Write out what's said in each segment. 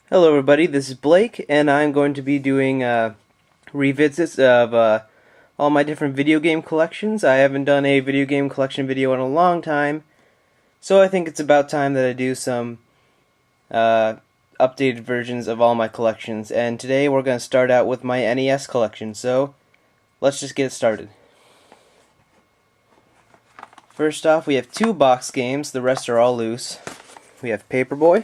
Hello everybody, this is Blake, and I'm going to be doing revisits of all my different video game collections. I haven't done a video game collection video in a long time, so I think it's about time that I do some updated versions of all my collections. And today we're going to start out with my NES collection, so let's just get started. First off, we have two box games, the rest are all loose. We have Paperboy.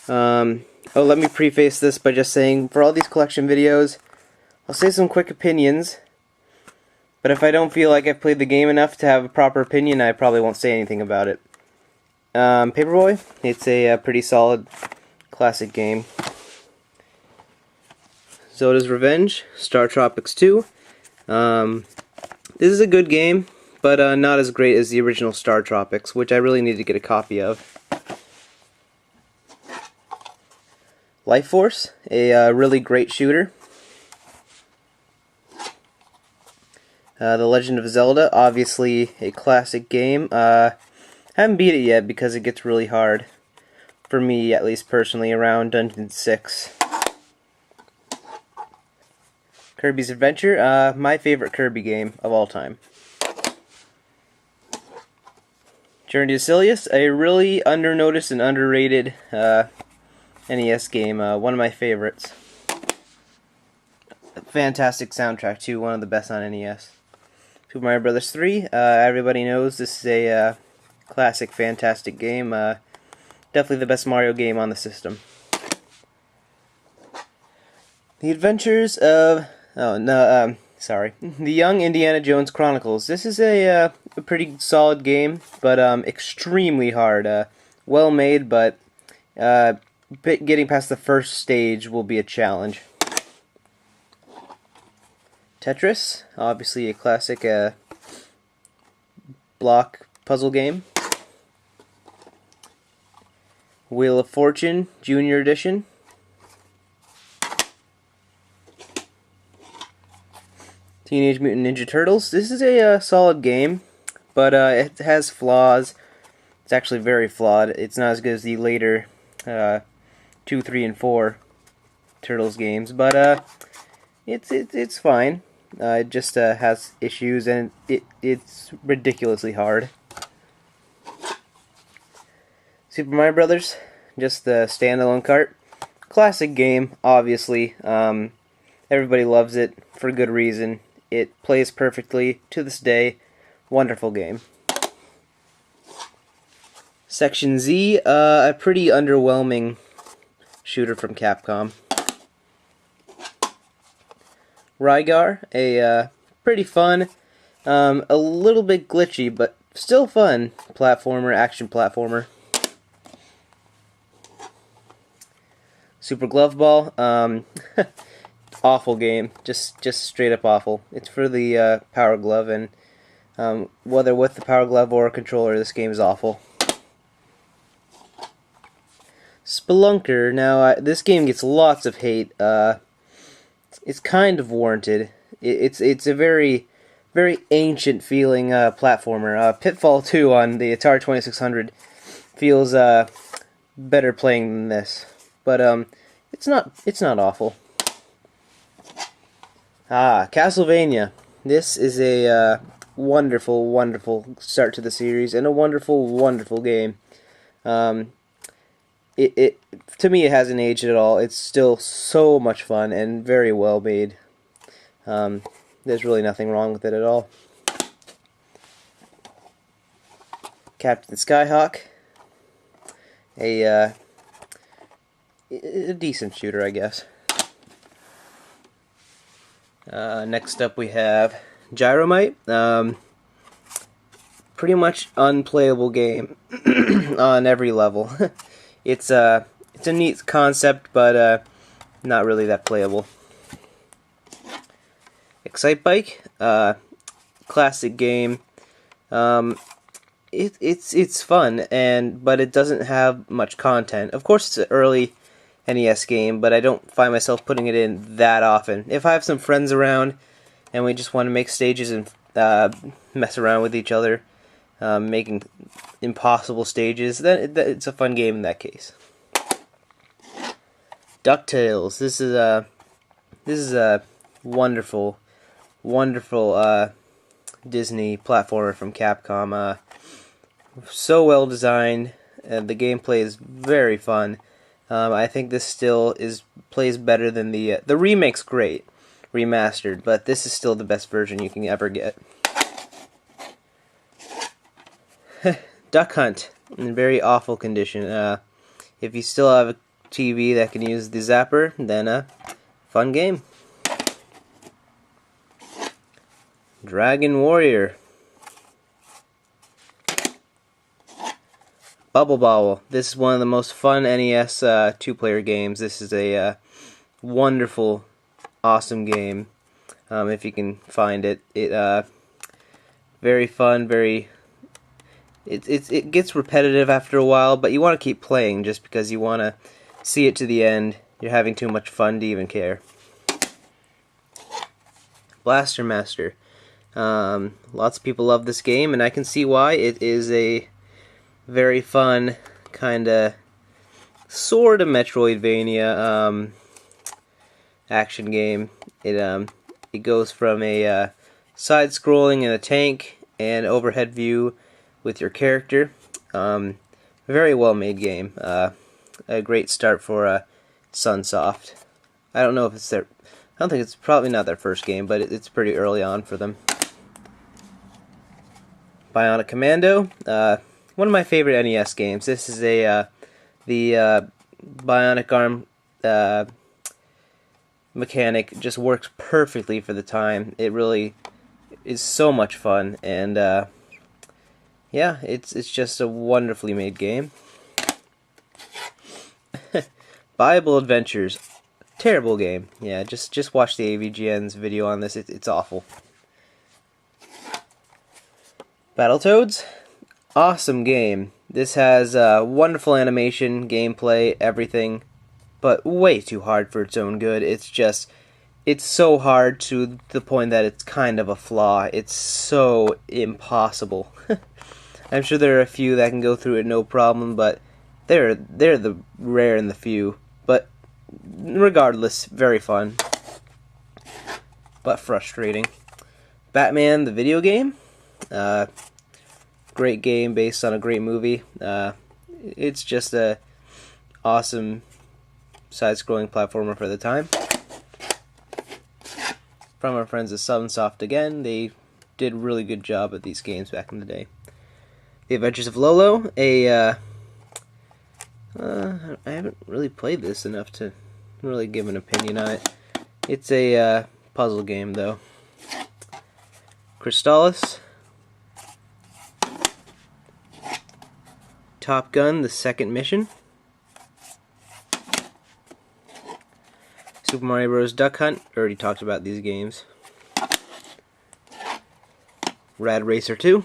Let me preface this by just saying, for all these collection videos, I'll say some quick opinions, but if I don't feel like I've played the game enough to have a proper opinion, I probably won't say anything about it. Paperboy, it's a pretty solid classic game. Zoda's Revenge, Star Tropics 2. This is a good game, but not as great as the original Star Tropics, which I really need to get a copy of. Life Force, a really great shooter. The Legend of Zelda, obviously a classic game. Haven't beat it yet because it gets really hard. For me, at least personally, around Dungeon 6. Kirby's Adventure, my favorite Kirby game of all time. Journey to Silius, a really undernoticed and underrated NES game, one of my favorites. Fantastic soundtrack too, one of the best on NES. Super Mario Bros. 3, everybody knows this is a classic, fantastic game. Definitely the best Mario game on the system. The Adventures of... The Young Indiana Jones Chronicles. This is a pretty solid game, but extremely hard. Well made, but getting past the first stage will be a challenge. Tetris, obviously a classic block puzzle game. Wheel of Fortune, Junior Edition. Teenage Mutant Ninja Turtles. This is a solid game, but it has flaws. It's actually very flawed. It's not as good as the later 2, 3, and 4 Turtles games, but it's fine. It just has issues, and it's ridiculously hard. Super Mario Brothers, just the standalone cart. Classic game, obviously. Everybody loves it for good reason. It plays perfectly to this day. Wonderful game. Section Z, a pretty underwhelming shooter from Capcom. Rygar, a pretty fun, a little bit glitchy, but still fun platformer, action platformer. Super Glove Ball, awful game, just straight up awful. It's for the Power Glove, and whether with the Power Glove or a controller, this game is awful. Spelunker, now this game gets lots of hate. It's kind of warranted. It's a very ancient feeling platformer. Pitfall 2 on the Atari 2600 feels better playing than this, but it's not awful. Castlevania. This is a wonderful start to the series, and a wonderful game. To me, it hasn't aged at all. It's still so much fun and very well made. There's really nothing wrong with it at all. Captain Skyhawk, a decent shooter, I guess. Next up we have Gyromite. Pretty much unplayable game on every level. It's a neat concept, but not really that playable. Excite Bike, classic game. It's fun, but it doesn't have much content. Of course, it's an early NES game, but I don't find myself putting it in that often. If I have some friends around and we just want to make stages and mess around with each other, making impossible stages, then it's a fun game in that case. DuckTales. This is a wonderful, wonderful Disney platformer from Capcom. So well designed. The gameplay is very fun. I think this still plays better than the remake's great, remastered, but this is still the best version you can ever get. Duck Hunt, in very awful condition. If you still have a TV that can use the zapper, then fun game. Dragon Warrior. Bubble Bobble. This is one of the most fun NES two-player games. This is a wonderful, awesome game. If you can find it, very fun. It gets repetitive after a while, but you want to keep playing just because you want to see it to the end. You're having too much fun to even care. Blaster Master. Lots of people love this game, and I can see why. It is a very fun, kinda, sorta Metroidvania action game. It goes from a side-scrolling in a tank and overhead view with your character. Very well-made game. A great start for Sunsoft. I don't know if it's their. I don't think it's probably not their first game, but it's pretty early on for them. Bionic Commando. One of my favorite NES games. This is the bionic arm mechanic just works perfectly for the time. It really is so much fun, and yeah, it's just a wonderfully made game. Bible Adventures, terrible game. Yeah, just watch the AVGN's video on this. It's awful. Battletoads, awesome game. This has wonderful animation, gameplay, everything, but way too hard for its own good. It's so hard to the point that it's kind of a flaw. It's so impossible. I'm sure there are a few that can go through it no problem, but they're the rare and the few. But regardless, very fun, but frustrating. Batman the video game, great game based on a great movie. It's just a awesome side-scrolling platformer for the time. From our friends at Sunsoft again, they did a really good job at these games back in the day. The Adventures of Lolo, I haven't really played this enough to really give an opinion on it. It's a puzzle game, though. Crystallis. Top Gun, the second mission. Super Mario Bros. Duck Hunt, already talked about these games. Rad Racer 2.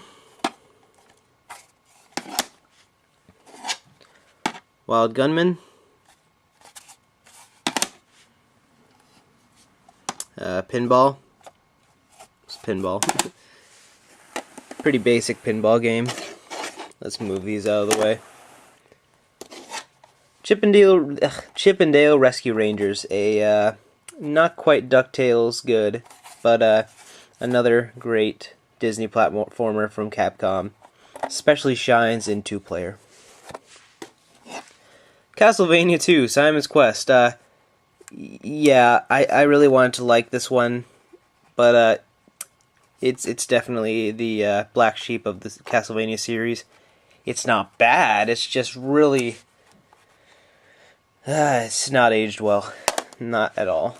Wild Gunman. Pinball. It's pinball. Pretty basic pinball game. Let's move these out of the way. Chip and Dale Rescue Rangers. A not quite DuckTales good, but another great Disney platformer from Capcom. Especially shines in two-player. Castlevania 2, Simon's Quest. Yeah, I really wanted to like this one, but it's definitely the black sheep of the Castlevania series. It's not bad, it's just really... it's not aged well. Not at all.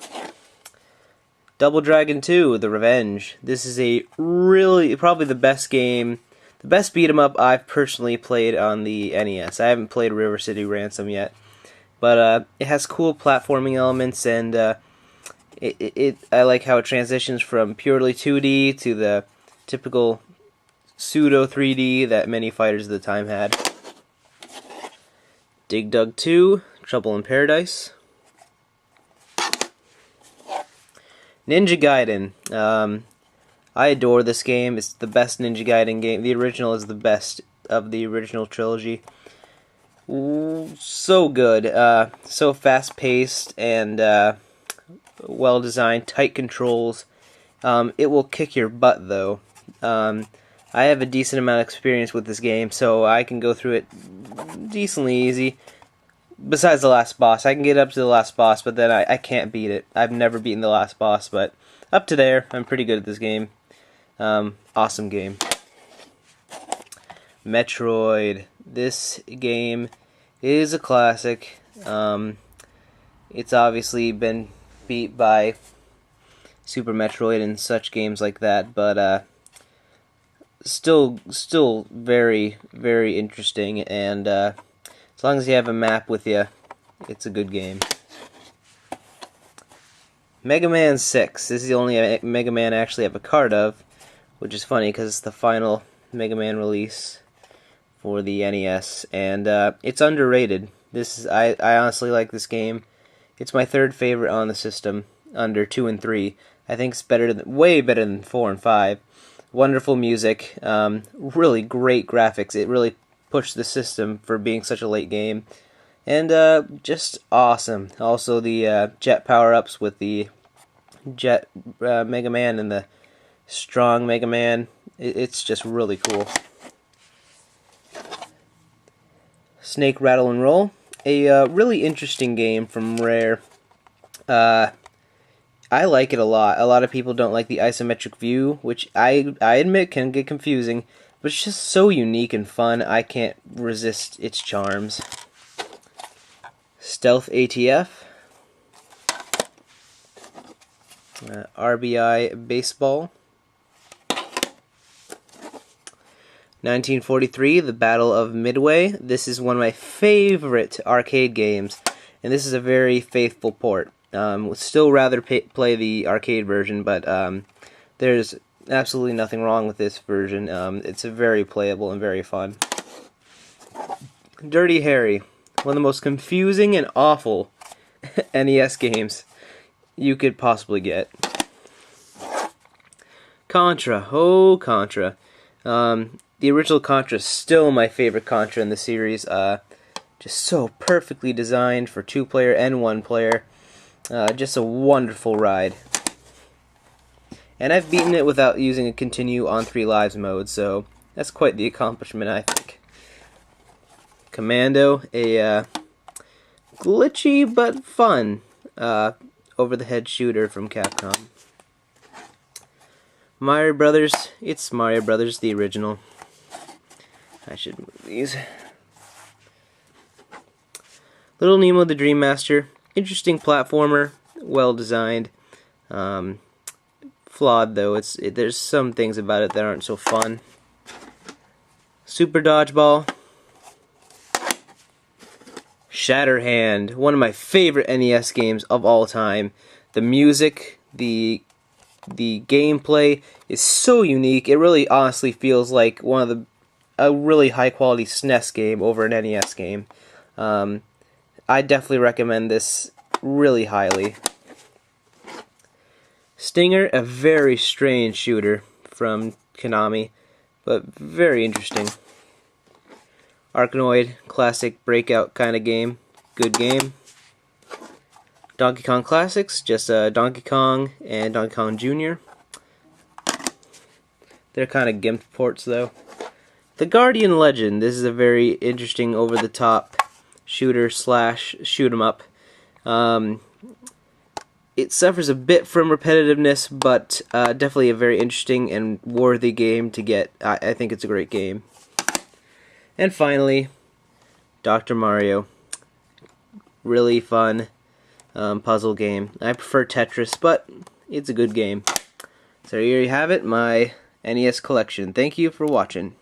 Double Dragon 2, The Revenge. This is a really, probably the best game, the best beat 'em up I've personally played on the NES. I haven't played River City Ransom yet, but it has cool platforming elements, and I like how it transitions from purely 2D to the typical pseudo 3D that many fighters of the time had. Dig Dug 2, Trouble in Paradise. Ninja Gaiden. I adore this game. It's the best Ninja Gaiden game. The original is the best of the original trilogy. So good, so fast-paced and well-designed, tight controls. It will kick your butt, though. I have a decent amount of experience with this game, so I can go through it decently easy. Besides the last boss, I can get up to the last boss, but then I can't beat it. I've never beaten the last boss, but up to there, I'm pretty good at this game. Awesome game. Metroid. This game is a classic. It's obviously been beat by Super Metroid and such games like that, but still very, very interesting, and as long as you have a map with you, it's a good game. Mega Man 6. This is the only Mega Man I actually have a card of, which is funny because it's the final Mega Man release for the NES, and it's underrated. I honestly like this game. It's my third favorite on the system, under 2 and 3. I think it's way better than 4 and 5. Wonderful music, really great graphics. It really pushed the system for being such a late game, and just awesome. Also, the jet power-ups with the jet Mega Man and the strong Mega Man. It's just really cool. Snake Rattle and Roll, a really interesting game from Rare. I like it a lot. A lot of people don't like the isometric view, which I admit can get confusing, but it's just so unique and fun, I can't resist its charms. Stealth ATF. RBI Baseball. 1943, The Battle of Midway. This is one of my favorite arcade games, and this is a very faithful port. Would still rather play the arcade version, but there's absolutely nothing wrong with this version. It's very playable and very fun. Dirty Harry, one of the most confusing and awful NES games you could possibly get. Contra, oh Contra. The original Contra is still my favorite Contra in the series. Just so perfectly designed for 2-player and 1-player. Just a wonderful ride. And I've beaten it without using a continue on 3 lives mode, so that's quite the accomplishment, I think. Commando, a glitchy but fun over-the-head shooter from Capcom. Mario Brothers, it's Mario Brothers, the original. I should move these. Little Nemo the Dream Master, interesting platformer, well designed. Flawed though, there's some things about it that aren't so fun. Super Dodgeball. Shatterhand, one of my favorite NES games of all time. The music, the gameplay is so unique. It really honestly feels like a really high quality SNES game over an NES game. I definitely recommend this really highly. Stinger, a very strange shooter from Konami, but very interesting. Arkanoid, classic breakout kind of game. Good game. Donkey Kong Classics, just Donkey Kong and Donkey Kong Jr. They're kind of GIMP ports though. The Guardian Legend, this is a very interesting over-the-top shooter slash shoot 'em up. It suffers a bit from repetitiveness, but definitely a very interesting and worthy game to get. I think it's a great game. And finally, Dr. Mario. Really fun puzzle game. I prefer Tetris, but it's a good game. So here you have it, my NES collection. Thank you for watching.